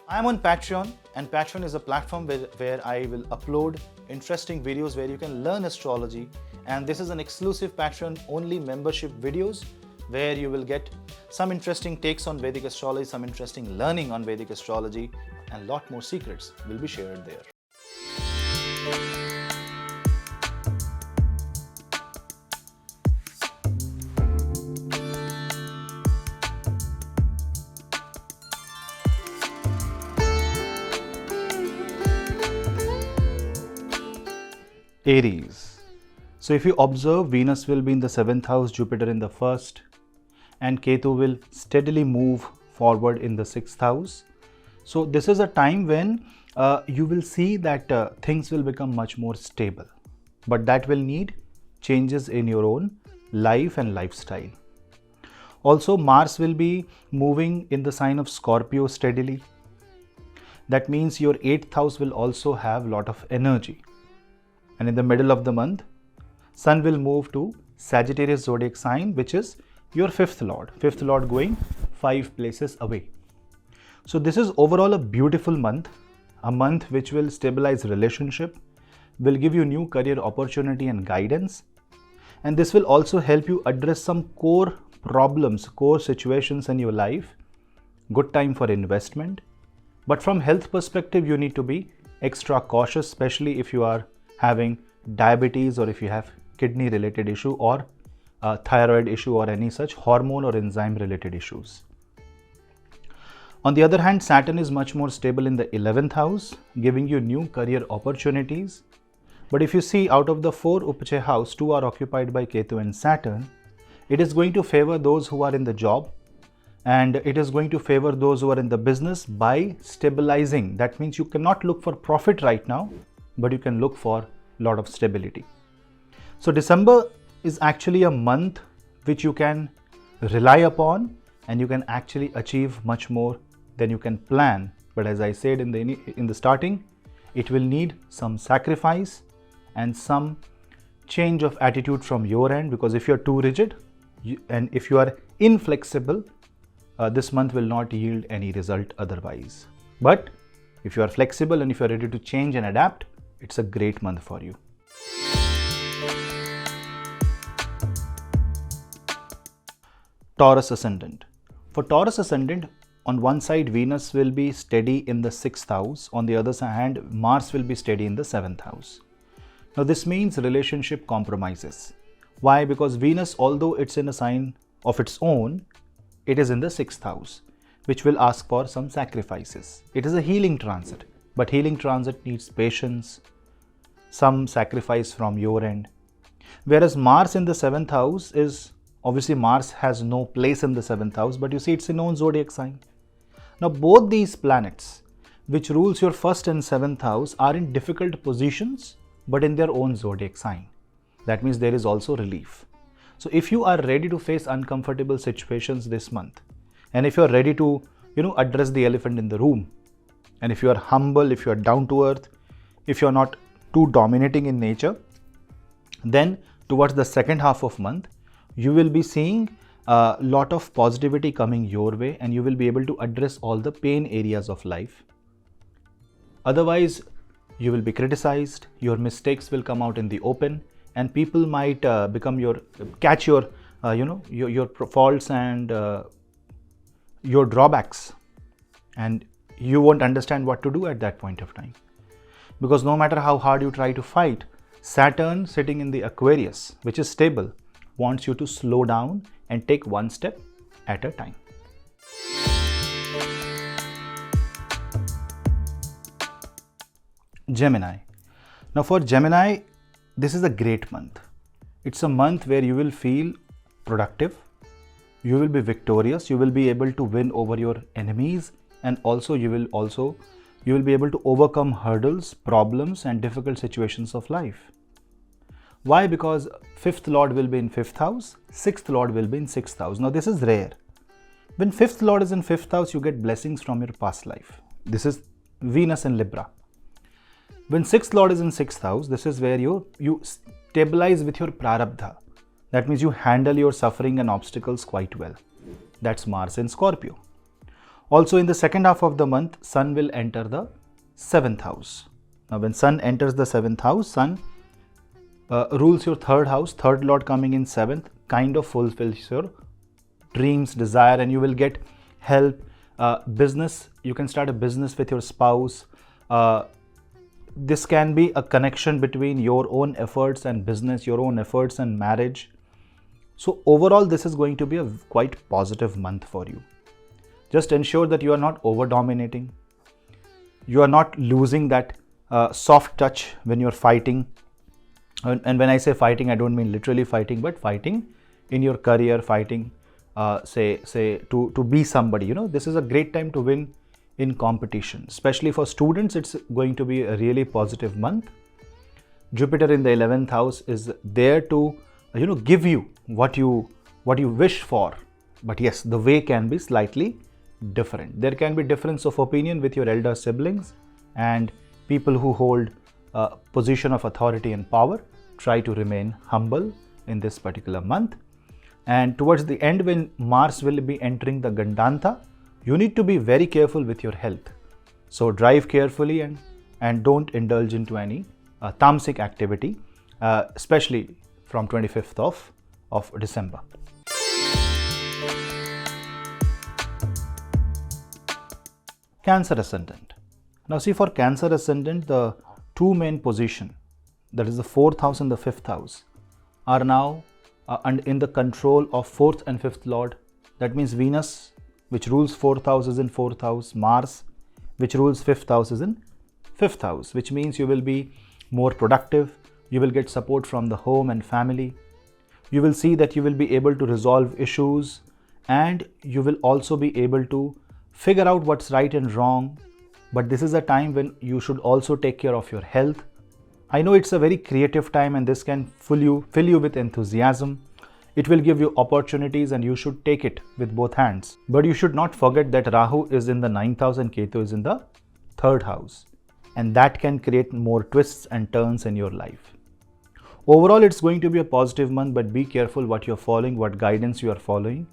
I'm on Patreon, and Patreon is a platform where I will upload interesting videos where you can learn astrology. And this is an exclusive Patreon only membership videos where you will get some interesting takes on Vedic astrology, some interesting learning on Vedic astrology, and lot more secrets will be shared there. Aries. So if you observe, Venus will be in the 7th house, Jupiter in the 1st, and Ketu will steadily move forward in the 6th house. So this is a time when you will see that things will become much more stable, but that will need changes in your own life and lifestyle. Also, Mars will be moving in the sign of Scorpio steadily. That means your 8th house will also have a lot of energy. And in the middle of the month, Sun will move to Sagittarius zodiac sign, which is your 5th lord. 5th lord going 5 places away. So this is overall a beautiful month, a month which will stabilize relationship, will give you new career opportunity and guidance. And this will also help you address some core problems, core situations in your life. Good time for investment. But from health perspective, you need to be extra cautious, especially if you are having diabetes or if you have kidney related issue or thyroid issue or any such hormone or enzyme related issues. On the other hand, Saturn is much more stable in the 11th house, giving you new career opportunities. But if you see, out of the 4 Upachaya house, 2 are occupied by Ketu and Saturn. It is going to favor those who are in the job, and it is going to favor those who are in the business by stabilizing. That means you cannot look for profit right now, but you can look for a lot of stability. So December is actually a month which you can rely upon, and you can actually achieve much more than you can plan. But as I said in the starting, it will need some sacrifice and some change of attitude from your end, because if you are too rigid and if you are inflexible, this month will not yield any result otherwise. But if you are flexible and if you are ready to change and adapt, it's a great month for you. Taurus Ascendant. For Taurus Ascendant, on one side Venus will be steady in the 6th house, on the other hand Mars will be steady in the 7th house. Now this means relationship compromises. Why? Because Venus, although it's in a sign of its own, it is in the 6th house, which will ask for some sacrifices. It is a healing transit, but healing transit needs patience, some sacrifice from your end. Whereas Mars in the 7th house is, obviously Mars has no place in the 7th house, but you see it's in own zodiac sign. Now both these planets which rules your 1st and 7th house are in difficult positions, but in their own zodiac sign. That means there is also relief. So if you are ready to face uncomfortable situations this month, and if you are ready to address the elephant in the room, and if you are humble, if you are down to earth, if you are not too dominating in nature, then towards the 2nd half of month, you will be seeing a lot of positivity coming your way, and you will be able to address all the pain areas of life. Otherwise, you will be criticized, your mistakes will come out in the open, and people might catch your faults and your drawbacks, and you won't understand what to do at that point of time. Because no matter how hard you try to fight, Saturn sitting in the Aquarius, which is stable, wants you to slow down and take one step at a time. Gemini. Now for Gemini, this is a great month. It's a month where you will feel productive, you will be victorious, you will be able to win over your enemies, and also you will be able to overcome hurdles, problems and difficult situations of life. Why? Because 5th lord will be in 5th house, 6th lord will be in 6th house. Now this is rare. When 5th lord is in 5th house, you get blessings from your past life. This is Venus in Libra. When 6th lord is in 6th house, this is where you stabilize with your prarabdha. That means you handle your suffering and obstacles quite well. That's Mars in Scorpio. Also in the second half of the month, Sun will enter the 7th house. Now when Sun enters the 7th house, Sun rules your 3rd house, 3rd lord coming in 7th, kind of fulfills your dreams, desire, and you will get help, business. You can start a business with your spouse. This can be a connection between your own efforts and business, your own efforts and marriage. So overall, this is going to be a quite positive month for you. Just ensure that you are not over dominating. You are not losing that soft touch when you're fighting. And when I say fighting, I don't mean literally fighting, but fighting in your career, fighting, say to be somebody. This is a great time to win in competition. Especially for students, it's going to be a really positive month. Jupiter in the 11th house is there to give you what you wish for. But yes, the way can be slightly different. There can be difference of opinion with your elder siblings and people who hold a position of authority and power. Try to remain humble in this particular month. And towards the end, when Mars will be entering the Gandanta, you need to be very careful with your health. So drive carefully and don't indulge into any tamasic activity, especially from 25th of December. Cancer Ascendant. Now see, for Cancer Ascendant, the two main position, that is the 4th house and the 5th house, are now in the control of 4th and 5th lord. That means Venus, which rules 4th house, is in 4th house. Mars, which rules 5th house, is in 5th house, which means you will be more productive. You will get support from the home and family. You will see that you will be able to resolve issues, and you will also be able to figure out what's right and wrong. But this is a time when you should also take care of your health. I know it's a very creative time, and this can fill you with enthusiasm. It will give you opportunities, and you should take it with both hands. But you should not forget that Rahu is in the 9th house and Ketu is in the 3rd house. And that can create more twists and turns in your life. Overall, it's going to be a positive month, but be careful what you're following, what guidance you are following,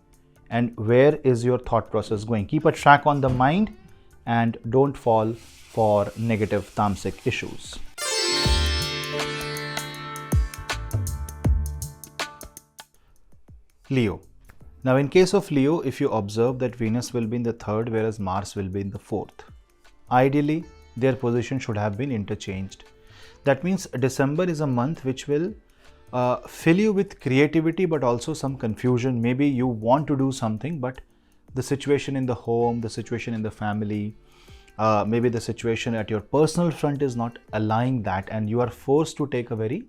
and where is your thought process going. Keep a track on the mind and don't fall for negative tamasic issues. Leo. Now in case of Leo, if you observe that Venus will be in the 3rd whereas Mars will be in the 4th, ideally their position should have been interchanged. That means December is a month which will fill you with creativity but also some confusion. Maybe you want to do something, but the situation in the home, the situation in the family, maybe the situation at your personal front is not allowing that, and you are forced to take a very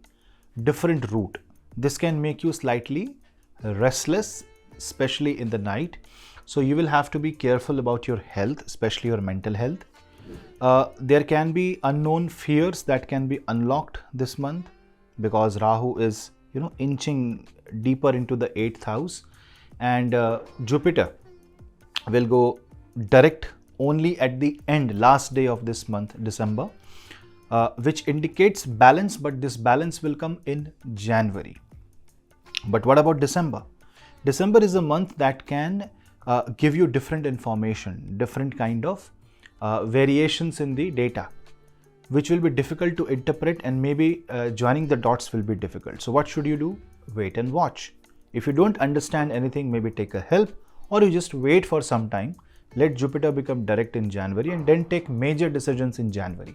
different route. This can make you slightly restless, especially in the night. So you will have to be careful about your health, especially your mental health. There can be unknown fears that can be unlocked this month because Rahu is inching deeper into the 8th house, and Jupiter will go direct only at the end, last day of this month, December, which indicates balance, but this balance will come in January. But what about December? December is a month that can give you different information, different kind of variations in the data, which will be difficult to interpret, and maybe joining the dots will be difficult. So what should you do? Wait and watch. If you don't understand anything, maybe take a help, or you just wait for some time. Let Jupiter become direct in January and then take major decisions in January.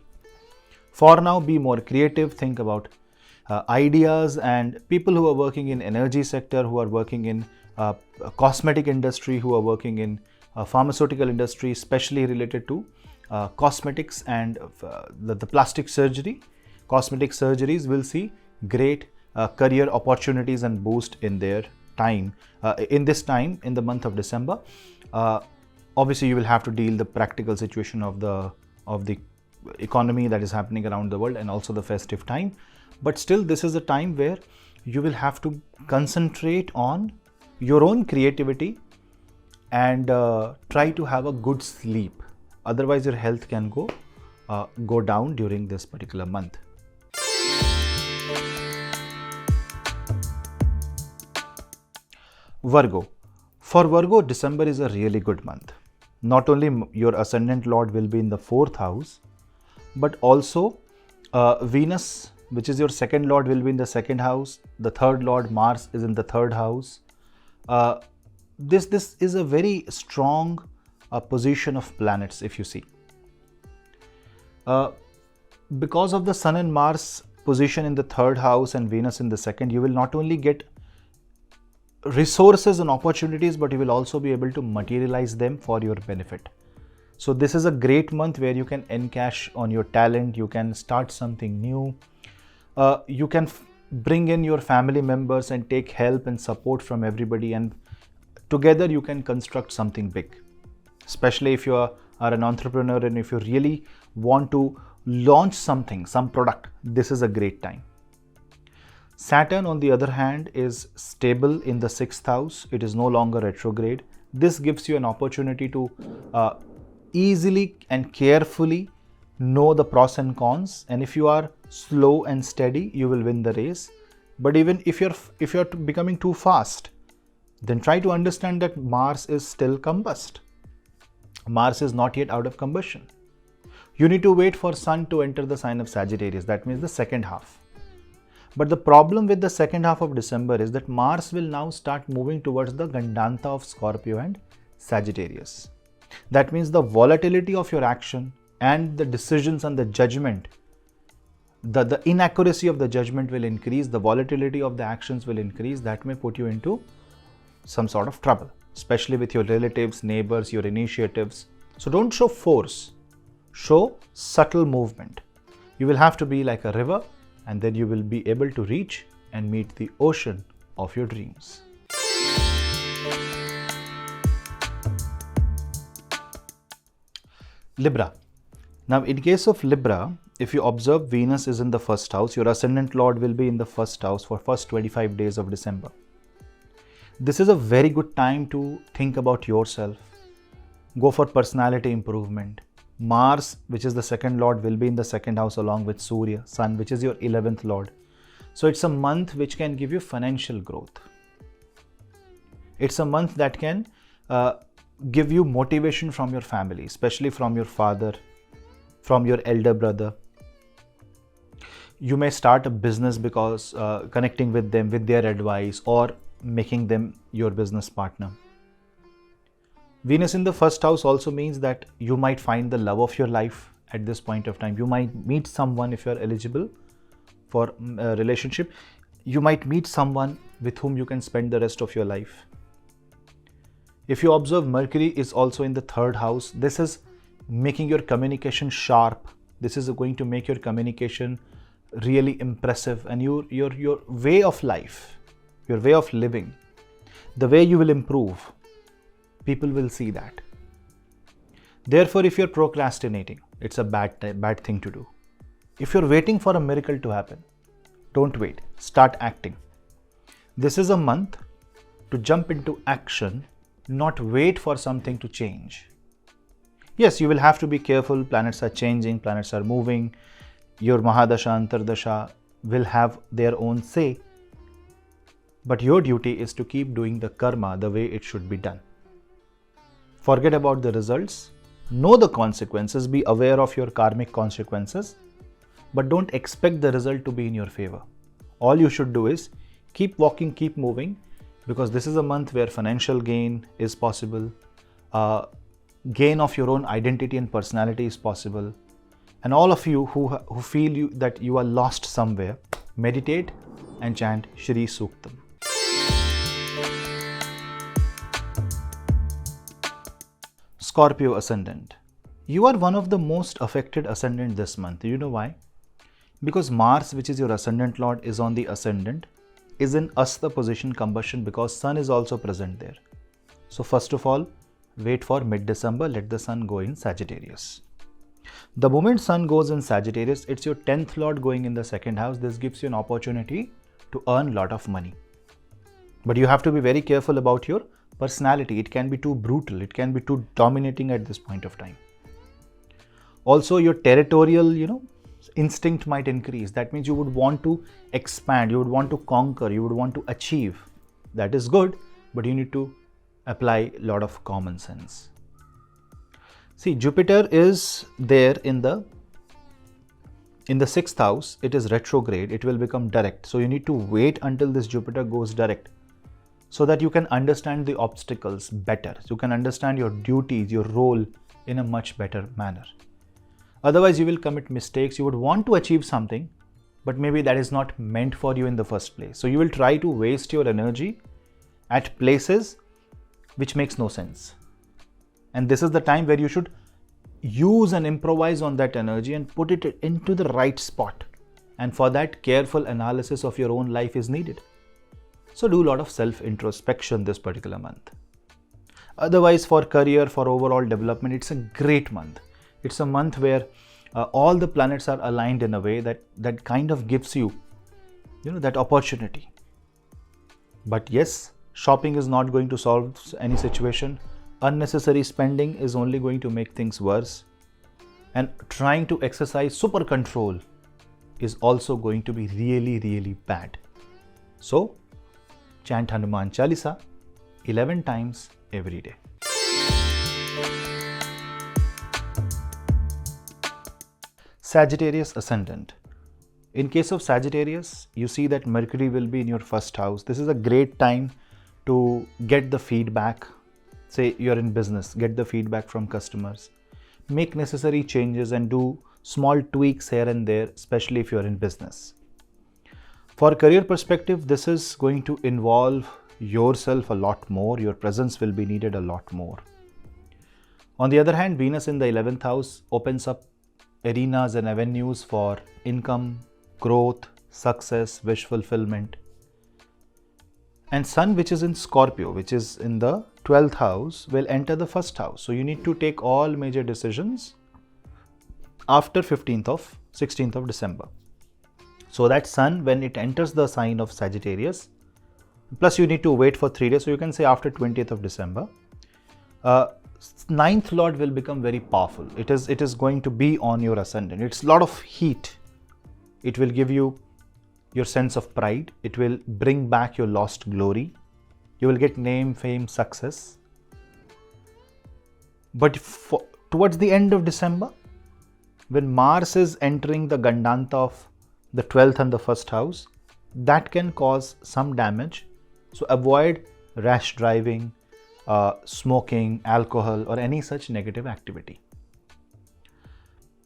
For now, be more creative, think about ideas, and people who are working in energy sector, who are working in cosmetic industry, who are working in pharmaceutical industry, especially related to cosmetics and the plastic surgery. Cosmetic surgeries will see great career opportunities and boost in their time. In this time, in the month of December, obviously you will have to deal the practical situation of the economy that is happening around the world, and also the festive time. But still, this is a time where you will have to concentrate on your own creativity and try to have a good sleep. Otherwise, your health can go down during this particular month. Virgo. For Virgo, December is a really good month. Not only your ascendant lord will be in the 4th house, but also Venus, which is your second lord, will be in the 2nd house. The third lord, Mars, is in the 3rd house. This is a very strong position of planets, if you see. Because of the Sun and Mars position in the 3rd house and Venus in the 2nd, you will not only get resources and opportunities, but you will also be able to materialize them for your benefit. So this is a great month where you can encash on your talent, you can start something new, you can bring in your family members and take help and support from everybody, and together you can construct something big. Especially if you are an entrepreneur and if you really want to launch something, some product, this is a great time. Saturn, on the other hand, is stable in the 6th house. It is no longer retrograde. This gives you an opportunity to easily and carefully know the pros and cons. And if you are slow and steady, you will win the race. But even if you're becoming too fast, then try to understand that Mars is still combust. Mars is not yet out of combustion. You need to wait for Sun to enter the sign of Sagittarius. That means the 2nd half. But the problem with the 2nd half of December is that Mars will now start moving towards the Gandanta of Scorpio and Sagittarius. That means the volatility of your action and the decisions and the judgment, the inaccuracy of the judgment will increase, the volatility of the actions will increase. That may put you into some sort of trouble, especially with your relatives, neighbors, your initiatives. So don't show force, show subtle movement. You will have to be like a river, and then you will be able to reach and meet the ocean of your dreams. Libra. Now, in case of Libra, if you observe, Venus is in the 1st house. Your ascendant lord will be in the 1st house for first 25 days of December. This is a very good time to think about yourself. Go for personality improvement. Mars, which is the 2nd lord, will be in the 2nd house along with Surya, Sun, which is your 11th lord. So it's a month which can give you financial growth. It's a month that can give you motivation from your family, especially from your father, from your elder brother. You may start a business because connecting with them, with their advice, or making them your business partner. Venus in the 1st house also means that you might find the love of your life at this point of time. You might meet someone if you are eligible for a relationship. You might meet someone with whom you can spend the rest of your life. If you observe, Mercury is also in the 3rd house. This is making your communication sharp. This is going to make your communication really impressive, and your way of life, your way of living, the way you will improve, people will see that. Therefore, if you're procrastinating, it's a bad thing to do. If you're waiting for a miracle to happen, don't wait. Start acting. This is a month to jump into action, not wait for something to change. Yes, you will have to be careful. Planets are changing, planets are moving. Your Mahadasha, Antardasha will have their own say. But your duty is to keep doing the karma the way it should be done. Forget about the results. Know the consequences. Be aware of your karmic consequences. But don't expect the result to be in your favor. All you should do is keep walking, keep moving, because this is a month where financial gain is possible. Gain of your own identity and personality is possible. And all of you who feel that you are lost somewhere, meditate and chant Shri Suktam. Scorpio Ascendant. You are one of the most affected ascendant this month. You know why? Because Mars, which is your ascendant lord, is on the ascendant, is in Asta position combustion, because Sun is also present there. So first of all, wait for mid-December, let the Sun go in Sagittarius. The moment Sun goes in Sagittarius, it's your 10th lord going in the 2nd house. This gives you an opportunity to earn a lot of money. But you have to be very careful about your personality. It can be too brutal, it can be too dominating at this point of time. Also, your territorial, instinct might increase. That means you would want to expand, you would want to conquer, you would want to achieve. That is good, but you need to apply a lot of common sense. See, Jupiter is there in the 6th house. It is retrograde. It will become direct. So you need to wait until this Jupiter goes direct so that you can understand the obstacles better. You can understand your duties, your role in a much better manner. Otherwise, you will commit mistakes. You would want to achieve something, but maybe that is not meant for you in the first place. So you will try to waste your energy at places which makes no sense. And this is the time where you should use and improvise on that energy and put it into the right spot. And for that, careful analysis of your own life is needed. So do a lot of self-introspection this particular month. Otherwise, for career, for overall development, it's a great month. It's a month where all the planets are aligned in a way that kind of gives you, that opportunity. But yes, shopping is not going to solve any situation. Unnecessary spending is only going to make things worse. And trying to exercise super control is also going to be really, really bad. So, chant Hanuman Chalisa 11 times every day. Sagittarius Ascendant. In case of Sagittarius, you see that Mercury will be in your 1st house. This is a great time to get the feedback. Say you're in business, get the feedback from customers. Make necessary changes and do small tweaks here and there, especially if you're in business. For career perspective, this is going to involve yourself a lot more. Your presence will be needed a lot more. On the other hand, Venus in the 11th house opens up arenas and avenues for income, growth, success, wish fulfillment. And Sun, which is in Scorpio, which is in the 12th house, will enter the 1st house. So you need to take all major decisions after 16th of December. So that Sun, when it enters the sign of Sagittarius, plus you need to wait for 3 days. So you can say after 20th of December, 9th Lord will become very powerful. It is going to be on your ascendant. It's a lot of heat. It will give you your sense of pride. It will bring back your lost glory. You will get name, fame, success. But towards the end of December, when Mars is entering the Gandanta of the 12th and the 1st house, that can cause some damage. So avoid rash driving, smoking, alcohol, or any such negative activity.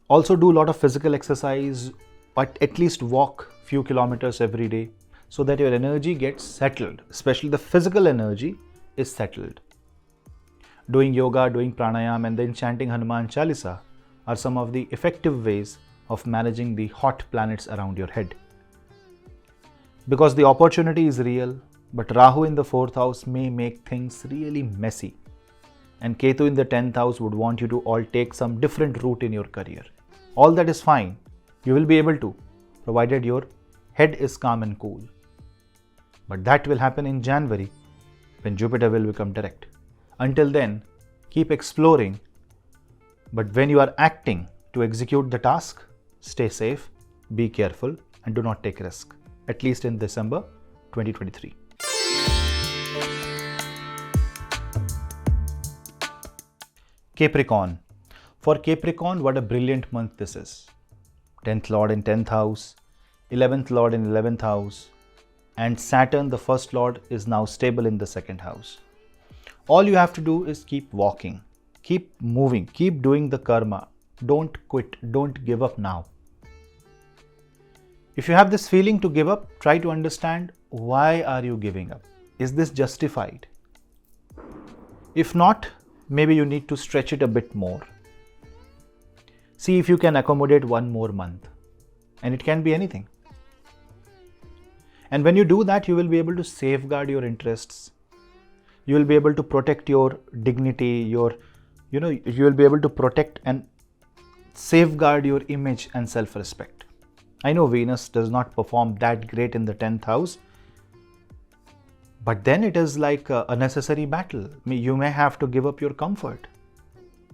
Also do a lot of physical exercise, but at least walk few kilometers every day so that your energy gets settled, especially the physical energy is settled. Doing yoga, doing pranayam, and then chanting Hanuman Chalisa are some of the effective ways of managing the hot planets around your head. Because the opportunity is real, but Rahu in the 4th house may make things really messy. And Ketu in the 10th house would want you to all take some different route in your career. All that is fine. You will be able to, provided your head is calm and cool. But that will happen in January when Jupiter will become direct. Until then, keep exploring. But when you are acting to execute the task, stay safe, be careful, and do not take risk, at least in December 2023. Capricorn. For Capricorn, what a brilliant month this is. 10th Lord in 10th house, 11th Lord in 11th house, and Saturn, the 1st Lord, is now stable in the 2nd house. All you have to do is keep walking, keep moving, keep doing the karma. Don't quit, don't give up now. If you have this feeling to give up, try to understand why are you giving up? Is this justified? If not, maybe you need to stretch it a bit more. See if you can accommodate one more month, and it can be anything. And when you do that, you will be able to safeguard your interests. You will be able to protect your dignity, you will be able to protect and safeguard your image and self-respect. I know Venus does not perform that great in the 10th house, but then it is like a necessary battle. You may have to give up your comfort.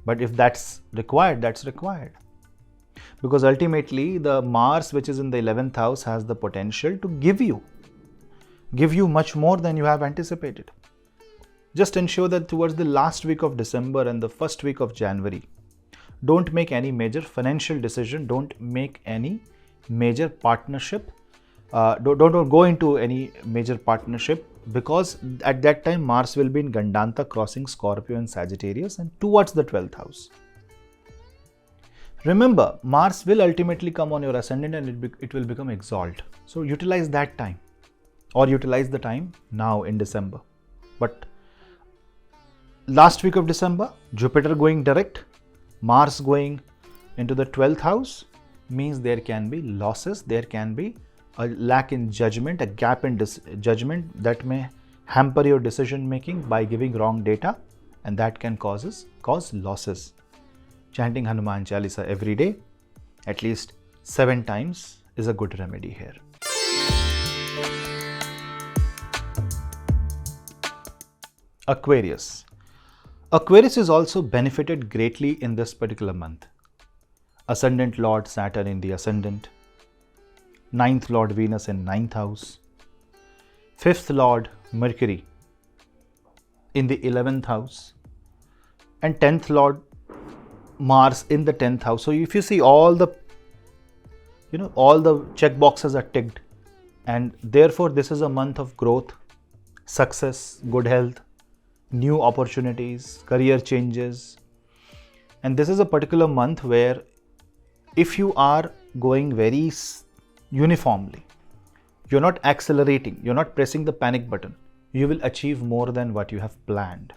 But if that's required, that's required. Because ultimately, the Mars, which is in the 11th house, has the potential to give you much more than you have anticipated. Just ensure that towards the last week of December and the first week of January, Don't make any major financial decision. Don't make any major partnership. Don't go into any major partnership, because at that time Mars will be in Gandanta crossing Scorpio and Sagittarius and towards the 12th house. Remember, Mars will ultimately come on your ascendant and it will become exalt. So utilize that time, or utilize the time now in December. But last week of December, Jupiter going direct, Mars going into the 12th house means there can be losses, there can be a lack in judgment, a gap in judgment that may hamper your decision making by giving wrong data, and that can cause losses. Chanting Hanuman Chalisa every day, at least 7 times, is a good remedy here. Aquarius. Aquarius is also benefited greatly in this particular month. Ascendant Lord Saturn in the Ascendant, 9th Lord Venus in 9th house, 5th Lord Mercury in the 11th house, and 10th Lord Mars in the 10th house. So if you see all the check boxes are ticked, and therefore this is a month of growth, success, good health, new opportunities, career changes. And this is a particular month where if you are going very uniformly, you're not accelerating, you're not pressing the panic button, you will achieve more than what you have planned.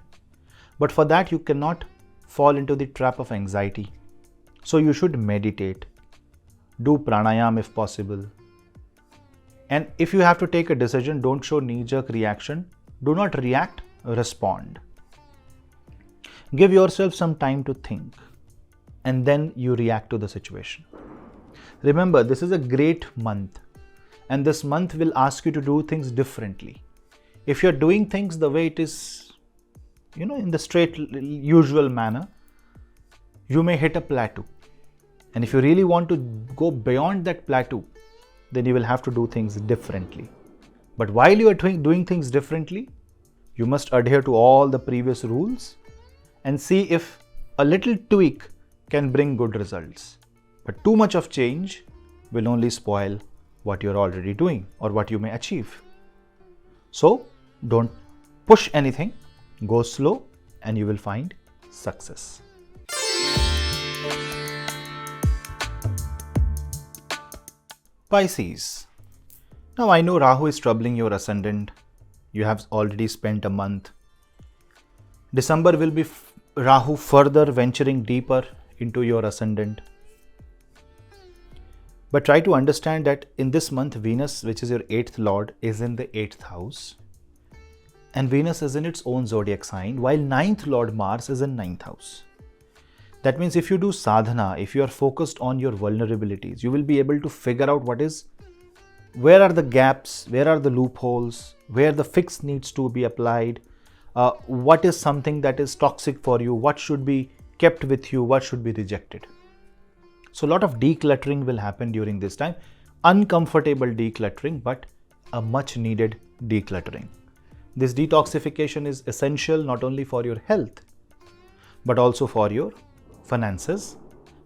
But for that, you cannot fall into the trap of anxiety. So you should meditate, do pranayam if possible. And if you have to take a decision, don't show knee-jerk reaction. Do not react, respond. Give yourself some time to think, and then you react to the situation. Remember, this is a great month, and this month will ask you to do things differently. If you're doing things the way it is, in the straight, usual manner, you may hit a plateau. And if you really want to go beyond that plateau, then you will have to do things differently. But while you are doing things differently, you must adhere to all the previous rules and see if a little tweak can bring good results. But too much of change will only spoil what you're already doing or what you may achieve. So don't push anything, go slow, and you will find success. Pisces. Now I know Rahu is troubling your ascendant. You have already spent a month. December will be Rahu further venturing deeper into your ascendant. But try to understand that in this month, Venus, which is your 8th lord, is in the 8th house. And Venus is in its own zodiac sign, while 9th lord Mars is in 9th house. That means if you do sadhana, if you are focused on your vulnerabilities, you will be able to figure out where are the gaps, where are the loopholes, where the fix needs to be applied, what is something that is toxic for you, what should be kept with you, what should be rejected. So a lot of decluttering will happen during this time. Uncomfortable decluttering, but a much needed decluttering. This detoxification is essential not only for your health, but also for your finances.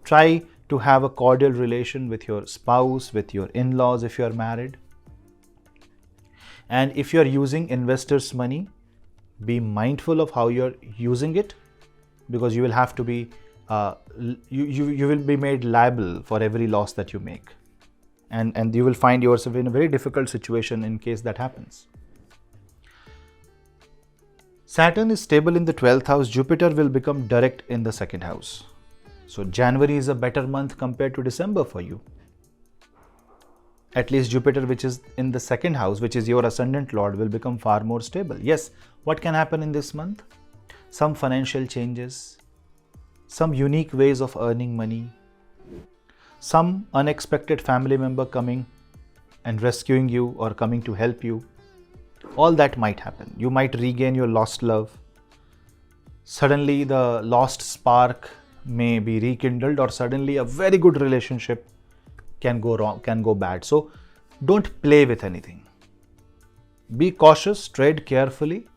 Try to have a cordial relation with your spouse, with your in-laws if you are married. And if you are using investors' money, be mindful of how you are using it, because you will have to be you will be made liable for every loss that you make, and you will find yourself in a very difficult situation in case that happens. Saturn is stable in the 12th house. Jupiter will become direct in the 2nd house. So January is a better month compared to December for you. At least Jupiter, which is in the 2nd house, which is your ascendant lord, will become far more stable. Yes, what can happen in this month? Some financial changes, some unique ways of earning money, some unexpected family member coming and rescuing you or coming to help you. All that might happen. You might regain your lost love. Suddenly the lost spark may be rekindled, or suddenly a very good relationship can go wrong, can go bad. So don't play with anything. Be cautious, tread carefully,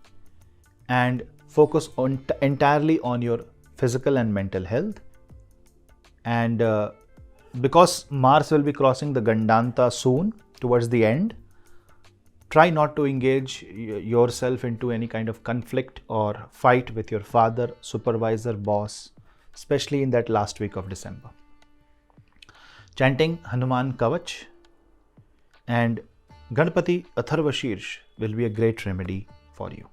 and focus entirely on your physical and mental health. And because Mars will be crossing the Gandanta soon towards the end, try not to engage yourself into any kind of conflict or fight with your father, supervisor, boss, especially in that last week of December. Chanting Hanuman Kavach and Ganpati Atharva Shirsh will be a great remedy for you.